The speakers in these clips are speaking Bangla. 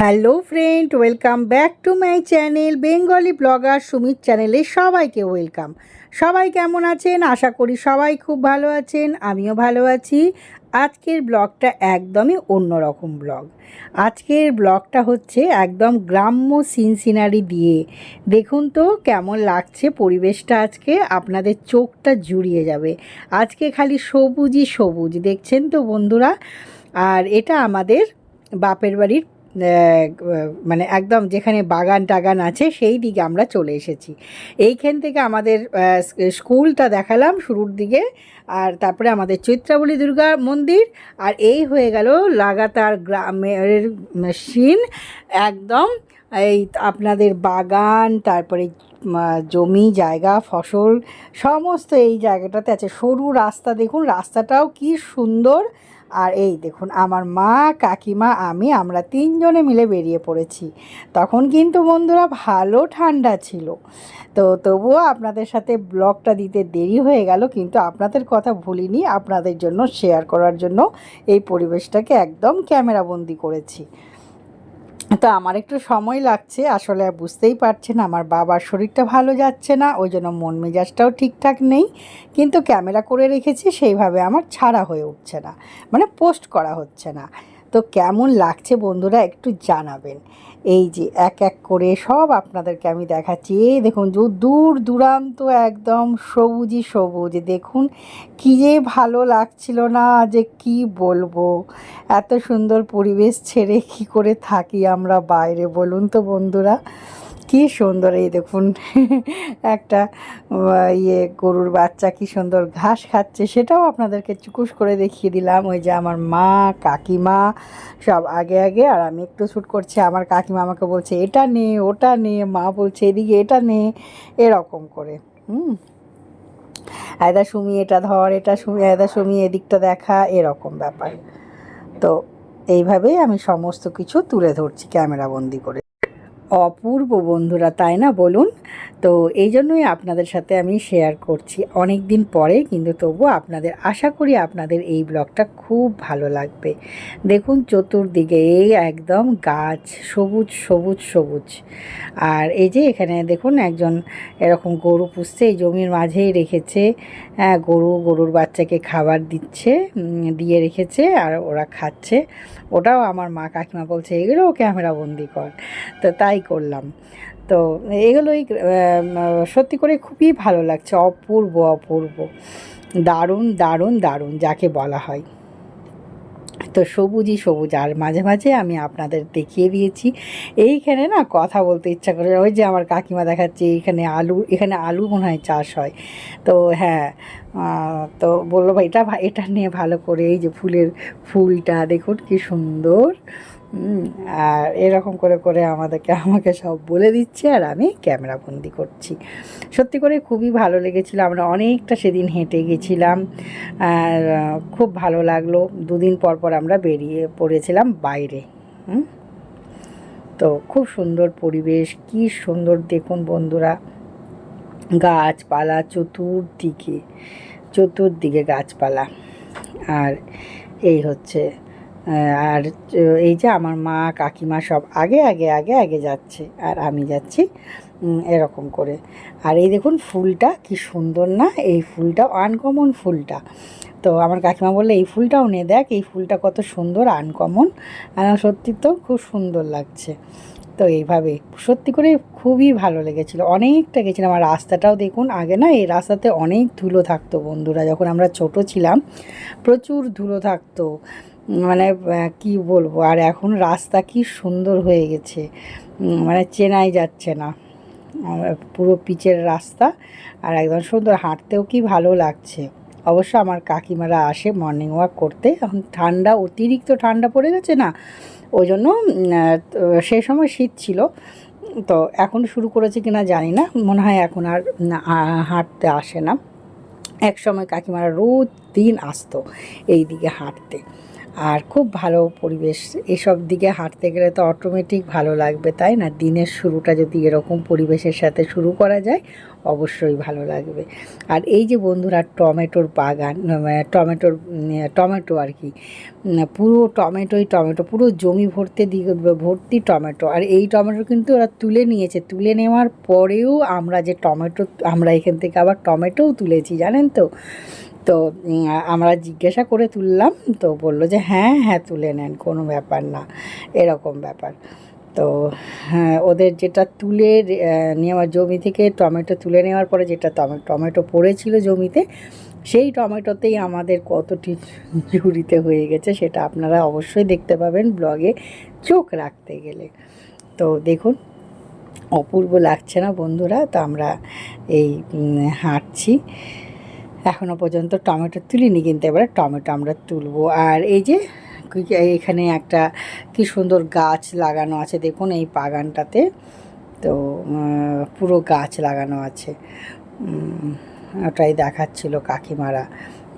Hello friend, welcome back to my channel Bengali blogger Sumit চ্যানেলে সবাইকে ওয়েলকাম। সবাই কেমন আছেন? আশা করি সবাই খুব ভালো আছেন, আমিও ভালো আছি। আজকের ব্লগটা একদমই অন্যরকম ব্লগ। আজকের ব্লগটা হচ্ছে একদম গ্রাম্য সিনারি দিয়ে। দেখুন তো কেমন লাগছে পরিবেশটা। আজকে আপনাদের চোখটা জুড়িয়ে যাবে। আজকে খালি সবুজই সবুজ, দেখছেন তো বন্ধুরা। আর এটা আমাদের বাপের বাড়ির মানে একদম যেখানে বাগান টাগান আছে সেই দিকে আমরা চলে এসেছি। এইখান থেকে আমাদের স্কুলটা দেখালাম শুরুর দিকে, আর তারপরে আমাদের চৈত্রাবলী দুর্গা মন্দির, আর এই হয়ে গেল লাগাতার গ্রামের সিন একদম। এই আপনাদের বাগান, তারপরে জমি জায়গা ফসল সমস্ত এই জায়গাটাতে আছে। সরু রাস্তা, দেখুন রাস্তাটাও কি সুন্দর। আর এই দেখুন আমার মা, কাকিমা, আমরা তিনজনে মিলে বেরিয়ে পড়েছি। তখন কিন্তু বন্ধুরা ভালো ঠান্ডা ছিল। তো তবুও আপনাদের সাথে ব্লগটা দিতে দেরি হয়ে গেল, কিন্তু আপনাদের কথা ভুলিনি, আপনাদের জন্য শেয়ার করার জন্য এই পরিবেশটাকে একদম ক্যামেরাবন্দি করেছি। তো আমার একটু সময় লাগছে, আসলে বুঝতেই পারছেন আমার বাবার শরীরটা ভালো যাচ্ছে না, ওই জন্য মন মেজাজটাও ঠিকঠাক নেই। কিন্তু ক্যামেরা করে রেখেছি, সেইভাবে আমার ছাড়া হয়ে উঠছে না, মানে পোস্ট করা হচ্ছে না। তো কেমন লাগছে বন্ধুরা একটু জানাবেন। এই যে এক এক করে সব আপনাদেরকে আমি দেখাচ্ছি। এই দেখুন দূর দূরান্ত একদম সবুজই সবুজ। দেখুন কী যে ভালো লাগছিল না, যে কি বলবো। এত সুন্দর পরিবেশ ছেড়ে কি করে থাকি আমরা বাইরে, বলুন তো বন্ধুরা। কি সুন্দর, এই দেখুন একটা গরুর বাচ্চা কি সুন্দর ঘাস খাচ্ছে, সেটাও আপনাদেরকে চুকুস করে দেখিয়ে দিলাম। ওই যে আমার মা, কাকিমা সব আগে আগে, আর আমি একটু শ্যুট করছি। আমার কাকিমা আমাকে বলছে এটা নে ওটা নে, মা বলছে এদিকে এটা নে, এরকম করে। এদা সুমি এটা ধর, এটা সুমি, এদা সুমি এদিকটা দেখা, এরকম ব্যাপার। তো এইভাবেই আমি সমস্ত কিছু তুলে ধরছি ক্যামেরাবন্দি করে। অপূর্ব বন্ধুরা, তাই না বলুন? তো এই জন্যই আপনাদের সাথে আমি শেয়ার করছি অনেক দিন পরে, কিন্তু তবু আপনাদের আশা করি আপনাদের এই ব্লগটা খুব ভালো লাগবে। দেখুন চতুর্দিকে এই একদম গাছ, সবুজ সবুজ সবুজ। আর এই যে এখানে দেখুন একজন এরকম গরু পুষছে, এই জমির মাঝেই রেখেছে। গরুর বাচ্চাকে খাবার দিচ্ছে, দিয়ে রেখেছে, আর ওরা খাচ্ছে। ওটাও আমার মা কাকিমা বলছে এগুলোও ক্যামেরাবন্দি কর, তো তাই করলাম। তো এগুলোই সত্যি করে খুবই ভালো লাগছে। অপূর্ব অপূর্ব, দারুণ দারুণ দারুণ যাকে বলা হয়। তো সবুজই সবুজ। আর মাঝে মাঝে আমি আপনাদের দেখিয়ে দিয়েছি এইখানে না কথা বলতে ইচ্ছা করে। ওই যে আমার কাকিমা দেখাচ্ছে এখানে আলু মনে হয় চাষ হয়। তো হ্যাঁ, তো বললো ভাই এটা নিয়ে ভালো করে, এই যে ফুলটা দেখুন কি সুন্দর। আর এরকম করে করে আমাকে সব বলে দিচ্ছে, আর আমি ক্যামেরাবন্দি করছি। সত্যি করে খুবই ভালো লেগেছিলো। আমরা অনেকটা সেদিন হেঁটে গেছিলাম, আর খুব ভালো লাগলো। দুদিন পর পর আমরা বেরিয়ে পড়েছিলাম বাইরে। তো খুব সুন্দর পরিবেশ, কি সুন্দর দেখুন বন্ধুরা, গাছপালা চতুর্দিকে চতুর্দিকে গাছপালা। আর এই হচ্ছে, আর এই যে আমার মা কাকিমা সব আগে আগে আগে আগে যাচ্ছে, আর আমি যাচ্ছি এরকম করে। আর এই দেখুন ফুলটা কি সুন্দর না, এই ফুলটা আনকমন ফুলটা। তো আমার কাকিমা বললে এই ফুলটাও নে, দেখ এই ফুলটা কত সুন্দর আনকমন। সত্যি তো খুব সুন্দর লাগছে। তো এইভাবে সত্যি করে খুবই ভালো লেগেছিলো। অনেকটা গেছিলাম। আর রাস্তাটাও দেখুন, আগে না এই রাস্তাতে অনেক ধুলো থাকতো বন্ধুরা, যখন আমরা ছোট ছিলাম প্রচুর ধুলো থাকতো, মানে কি বলবো। আর এখন রাস্তা কি সুন্দর হয়ে গেছে, মানে চেনাই যাচ্ছে না, পুরো পিচের রাস্তা। আর একদম সুন্দর, হাঁটতেও কি ভালো লাগছে। অবশ্য আমার কাকিমারা আসে মর্নিং ওয়াক করতে। এখন ঠান্ডা, অতিরিক্ত ঠান্ডা পড়ে গেছে না, ওই জন্য সেই সময় শীত ছিল, তো এখন শুরু করেছে কিনা জানি না, মনে হয় এখন আর হাঁটতে আসে না। এক সময় কাকিমারা রোজ দিন আসতো এই দিকে হাঁটতে। আর খুব ভালো পরিবেশ। এসব দিকে হাঁটতে গেলে তো অটোমেটিক ভালো লাগবে, তাই না? দিনের শুরুটা যদি এরকম পরিবেশের সাথে শুরু করা যায় অবশ্যই ভালো লাগবে। আর এই যে বন্ধুরা টমেটোর বাগান, টমেটো আর কি, পুরো টমেটো পুরো জমি ভর্তি টমেটো। আর এই টমেটো কিন্তু ওরা তুলে নিয়েছে, তুলে নেওয়ার পরেও আমরা এখান থেকে আবার টমেটোও তুলেছি, জানেন তো। তো আমরা জিজ্ঞাসা করে তুললাম, তো বলল যে হ্যাঁ হ্যাঁ তুলে নেন, কোনো ব্যাপার না, এরকম ব্যাপার। তো হ্যাঁ, ওদের যেটা তুলে নেওয়ার জমি থেকে টমেটো তুলে নেওয়ার পরে যেটা টমেটো পড়েছিল জমিতে, সেই টমেটোতেই আমাদের কতটি ঝুড়িতে হয়ে গেছে সেটা আপনারা অবশ্যই দেখতে পাবেন ব্লগে চোখ রাখতে গেলে। তো দেখুন অপূর্ব লাগছে না বন্ধুরা? তো আমরা এই হাঁটছি, এখনও পর্যন্ত টমেটো তুলিনি, কিন্তু এবারে টমেটো আমরা তুলবো। আর এই যে এখানে একটা কি সুন্দর গাছ লাগানো আছে দেখুন এই বাগানটাতে। তো পুরো গাছ লাগানো আছে, ওটাই দেখাচ্ছিল কাকিমারা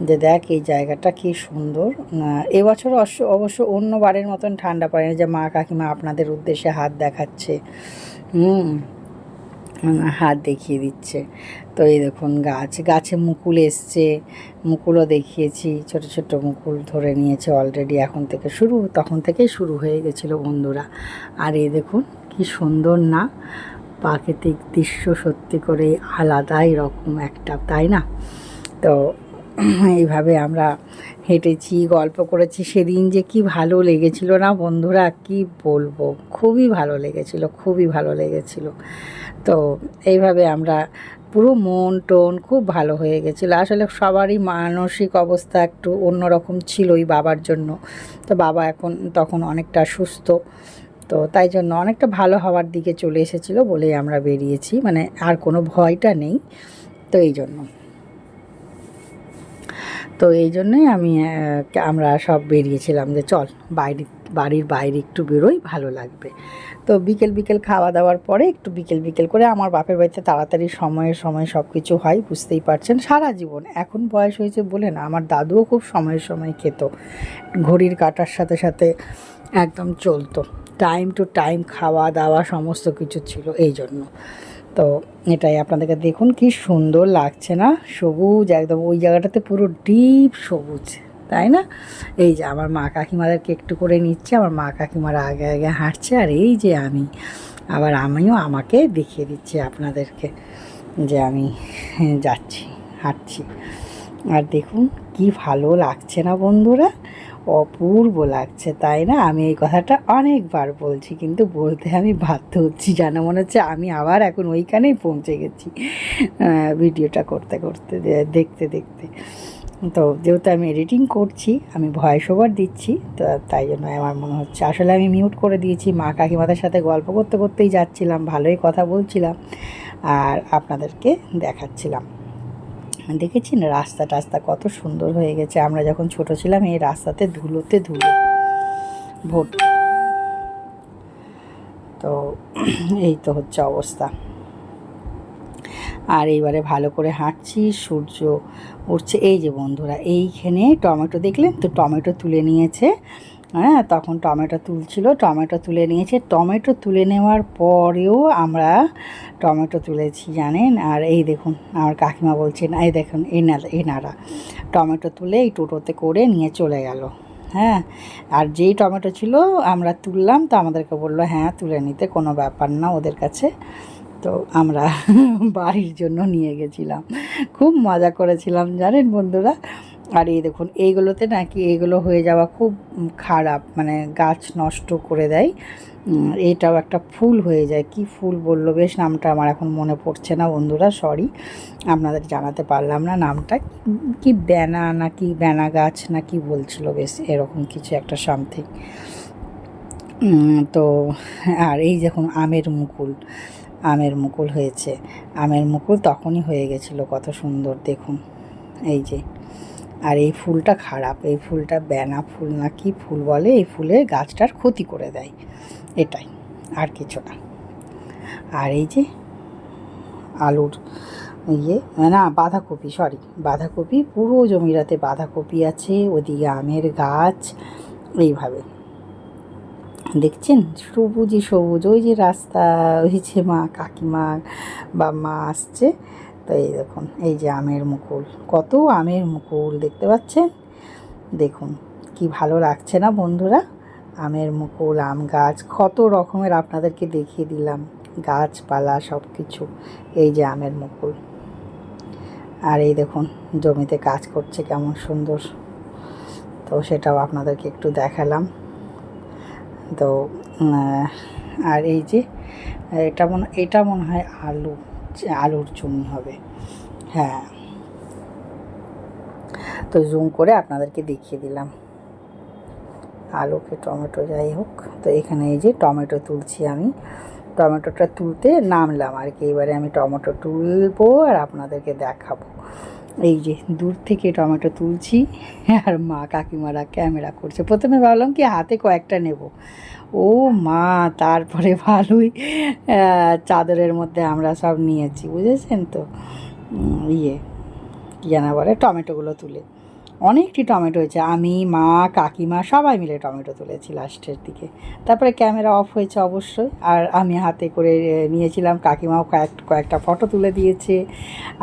যে দেখ এই জায়গাটা কি সুন্দর। এবছর অবশ্য অন্য বারের মতন ঠান্ডা পড়েনি, যে মা কাকিমা আপনাদের উদ্দেশ্যে হাত দেখাচ্ছে, হাত দেখিয়ে দিচ্ছে। তো এই দেখুন গাছে মুকুল এসছে, মুকুলও দেখিয়েছি, ছোট ছোট মুকুল ধরে নিয়েছে অলরেডি, তখন থেকেই শুরু হয়ে গেছিলো বন্ধুরা। আর এই দেখুন কি সুন্দর না, প্রাকৃতিক দৃশ্য সত্যি করে আলাদাই রকম একটা, তাই না? তো এইভাবে আমরা হেঁটেছি, গল্প করেছি। সেদিন যে কি ভালো লেগেছিল না বন্ধুরা, কি বলবো, খুবই ভালো লেগেছিল। তো এইভাবে আমরা পুরো মন টোন খুব ভালো হয়ে গেছিলো। আসলে সবারই মানসিক অবস্থা একটু অন্যরকম ছিলই বাবার জন্য। তো বাবা তখন অনেকটা সুস্থ, তো তাই জন্য অনেকটা ভালো হওয়ার দিকে চলে এসেছিলো বলেই আমরা বেরিয়েছি, মানে আর কোনো ভয়টা নেই। তো এই জন্যই আমরা সব বেরিয়েছিলাম যে চল বাড়ির বাইরে একটু বেরোই, ভালো লাগবে। তো বিকেল খাওয়া দাওয়ার পরে একটু বিকেল করে আমার বাপের বাড়িতে তাড়াতাড়ি সময়ে সব কিছু হয়, বুঝতেই পারছেন। সারা জীবন এখন বয়স হয়েছে বলে না, আমার দাদুও খুব সময়ে খেত, ঘড়ির কাঁটার সাথে সাথে একদম চলতো, টাইম টু টাইম খাওয়া দাওয়া সমস্ত কিছু ছিল এই জন্য। তো এটাই আপনাদেরকে দেখুন কি সুন্দর লাগছে না, সবুজ একদম, ওই জায়গাটাতে পুরো ডিপ সবুজ, তাই না? এই যে আমার মা কাকিমাদেরকে একটু করে নিচ্ছে, আমার মা কাকিমারা আগে হাঁটছে, আর এই যে আমিও আমাকে দেখিয়ে দিচ্ছি আপনাদেরকে যে আমি হাঁটছি। আর দেখুন কি ভালো লাগছে না বন্ধুরা, অপূর্ব লাগছে, তাই না? আমি এই কথাটা অনেকবার বলছি, কিন্তু বলতে আমি বাধ্য হচ্ছি, জানা মনে হচ্ছে আমি আবার এখন ওইখানেই পৌঁছে গেছি ভিডিওটা করতে দেখতে। তো যেহেতু আমি এডিটিং করছি, আমি ভয়েস ওভার দিচ্ছি, তো তাই জন্য আমার মনে হচ্ছে, আসলে আমি মিউট করে দিয়েছি, মা কাকিমাদের সাথে গল্প করতেই যাচ্ছিলাম, ভালোই কথা বলছিলাম আর আপনাদেরকে দেখাচ্ছিলাম। দেখেছেন রাস্তা কত সুন্দর হয়ে গেছে, আমরা যখন ছোট ছিলাম এই রাস্তাতে ধুলো ভর্তি। তো এই তো হচ্ছে অবস্থা। আর এইবারে ভালো করে হাঁটছি, সূর্য উঠছে। এই যে বন্ধুরা এইখানে টমেটো দেখলেন তো, টমেটো তুলে নিয়েছে, হ্যাঁ তখন টমেটো তুলে নিয়েছে, টমেটো তুলে নেওয়ার পরেও আমরা টমেটো তুলেছি জানেন। আর এই দেখুন আমার কাকিমা বলছেন, এই দেখুন এনারা টমেটো তুলে এই টোটোতে করে নিয়ে চলে গেল। হ্যাঁ, আর যেই টমেটো ছিল আমরা তুললাম, তো আমাদেরকে বললো হ্যাঁ তুলে নিতে, কোনো ব্যাপার না ওদের কাছে। তো আমরা বাড়ির জন্য নিয়ে গেছিলাম, খুব মজা করেছিলাম জানেন বন্ধুরা। আর এই দেখুন এইগুলো হয়ে যাওয়া খুব খারাপ, মানে গাছ নষ্ট করে দেয়। এটাও একটা ফুল হয়ে যায়, কি ফুল বললো বেশ, নামটা আমার এখন মনে পড়ছে না বন্ধুরা, সরি, আপনাদের জানাতে পারলাম না নামটা, কি ব্যানা গাছ না কি বলছিল, বেশ এরকম কিছু একটা সামথিং। তো আর এই দেখুন আমের মুকুল হয়েছে, আমের মুকুল তখনই হয়ে গেছিলো, কত সুন্দর দেখুন এই যে। আর এই ফুলটা খারাপ, এই ফুলটা ব্যানা ফুল না কি ফুল বলে, এই ফুলে গাছটার ক্ষতি করে দেয়, এটাই আর কিছু না। আর এই যে আলুর বাঁধাকপি পুরো জমিরাতে বাঁধাকপি আছে, ওদিকে আমের গাছ, এইভাবে দেখছেন সবুজই সবুজ, ওই যে রাস্তা, ওই যে মা কাকিমা বা মা আসছে। তো এই দেখুন, এই যে আমের মুকুল, কত আমের মুকুল দেখতে পাচ্ছেন, দেখুন কি ভালো লাগছে না বন্ধুরা। আমের মুকুল, আম গাছ, কত রকমের আপনাদেরকে দেখিয়ে দিলাম, গাছপালা সব কিছু। এই যে আমের মুকুল, আর এই দেখুন জমিতে কাজ করছে কেমন সুন্দর, তো সেটাও আপনাদেরকে একটু দেখালাম। তো আর এই যে এটা মনে হয় আলুর জমি হবে, হ্যাঁ। তো জুম করে আপনাদেরকে দেখিয়ে দিলাম আলুকে টমেটো, যাই হোক। তো এখানে এই যে টমেটো তুলছি আমি, টমেটোটা তুলতে নামলাম আর কি। এবারে আমি টমেটো তুলবো আর আপনাদেরকে দেখাবো। এই যে দূর থেকে টমেটো তুলছি, আর মা কাকিমারা ক্যামেরা করছে। প্রথমে ভাবলাম কি হাতে কয়েকটা নেব, ও মা, তারপরে ভালোই চাদরের মধ্যে আমরা সব নিয়েছি, বুঝেছেন তো। কী জানা বলে, টমেটোগুলো তুলে অনেকটি টমেটো হয়েছে। আমি, মা, কাকিমা সবাই মিলে টমেটো তুলেছি লাস্টের দিকে। তারপরে ক্যামেরা অফ হয়েছে অবশ্যই, আর আমি হাতে করে নিয়েছিলাম। কাকিমাও কয়েকটা ফটো তুলে দিয়েছে,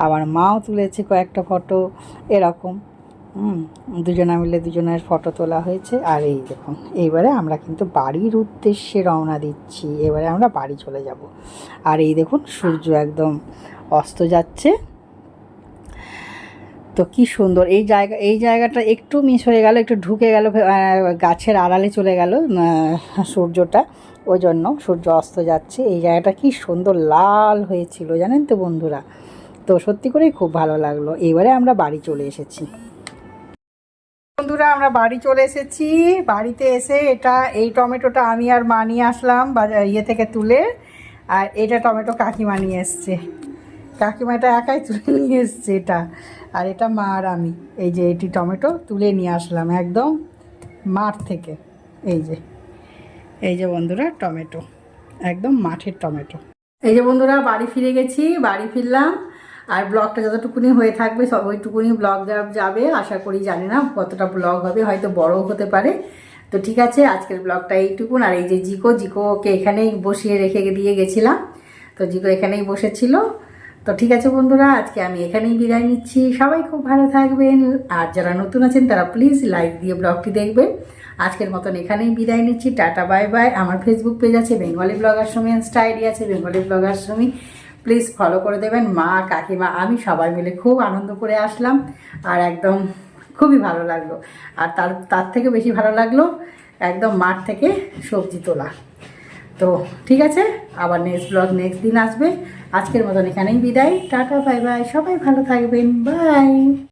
আবার মাও তুলেছে কয়েকটা ফটো, এরকম দুজনা মিলে দুজনের ফটো তোলা হয়েছে। আর এই দেখুন, এইবারে আমরা কিন্তু বাড়ির উদ্দেশ্যে রওনা দিচ্ছি, এবারে আমরা বাড়ি চলে যাব। আর এই দেখুন সূর্য একদম অস্ত যাচ্ছে। তো কি সুন্দর এই জায়গাটা একটু মিস হয়ে গেল, একটু ঢুকে গেল, গাছের আড়ালে চলে গেল সূর্যটা, ওই জন্য সূর্য অস্ত যাচ্ছে। এই জায়গাটা কি সুন্দর লাল হয়েছিল জানেন তো বন্ধুরা। তো সত্যি করেই খুব ভালো লাগলো। এবারে আমরা বাড়ি চলে এসেছি বন্ধুরা, আমরা বাড়ি চলে এসেছি। বাড়িতে এসে এই টমেটোটা আমি আর মা নিয়ে আসলাম ইয়ে থেকে তুলে, আর এটা টমেটো কাকিমা নিয়ে এসছে। কাকিমা এটা একাই তুলে নিয়ে এসছে এটা, আর এটা মা আর আমি এই যে এটি টমেটো তুলে নিয়ে আসলাম একদম মাঠ থেকে। এই যে বন্ধুরা টমেটো, একদম মাঠের টমেটো। এই যে বন্ধুরা বাড়ি ফিরে গেছি, বাড়ি ফিরলাম। আর ব্লগটা যতটুকুনি হয়ে থাকবে সব ওইটুকুনি ব্লগ যাবে আশা করি। জানি না কতটা ব্লগ হবে, হয়তো বড়ও হতে পারে। তো ঠিক আছে, আজকের ব্লগটা এইটুকুন। আর এই যে জিকোকে এখানেই বসিয়ে রেখে দিয়ে গেছিলাম, তো জিকো এখানেই বসেছিল। তো ঠিক আছে বন্ধুরা, আজকে আমি এখানেই বিদায় নিচ্ছি। সবাই খুব ভালো থাকবেন, আর যারা নতুন আছেন তারা প্লিজ লাইক দিয়ে ব্লগটি দেখবেন। আজকের মতন এখানেই বিদায় নিচ্ছি, টাটা বাই বাই। আমার ফেসবুক পেজ আছে Bengali blogger Sumi, insta ID আছে Bengali blogger Sumi, please follow করে দেবেন। মা কাকিমা আমি সবাই মিলে খুব আনন্দ করে আসলাম, আর একদম খুবই ভালো লাগলো। আর তার থেকে বেশি ভালো লাগলো একদম মাঠ থেকে সবজি তোলা। তো ঠিক আছে, আবার নেক্সট ব্লগ নেক্সট দিন আসবে। আজকের মতন এখানেই বিদায়, টাটা বাই বাই। সবাই ভালো থাকবেন, বাই।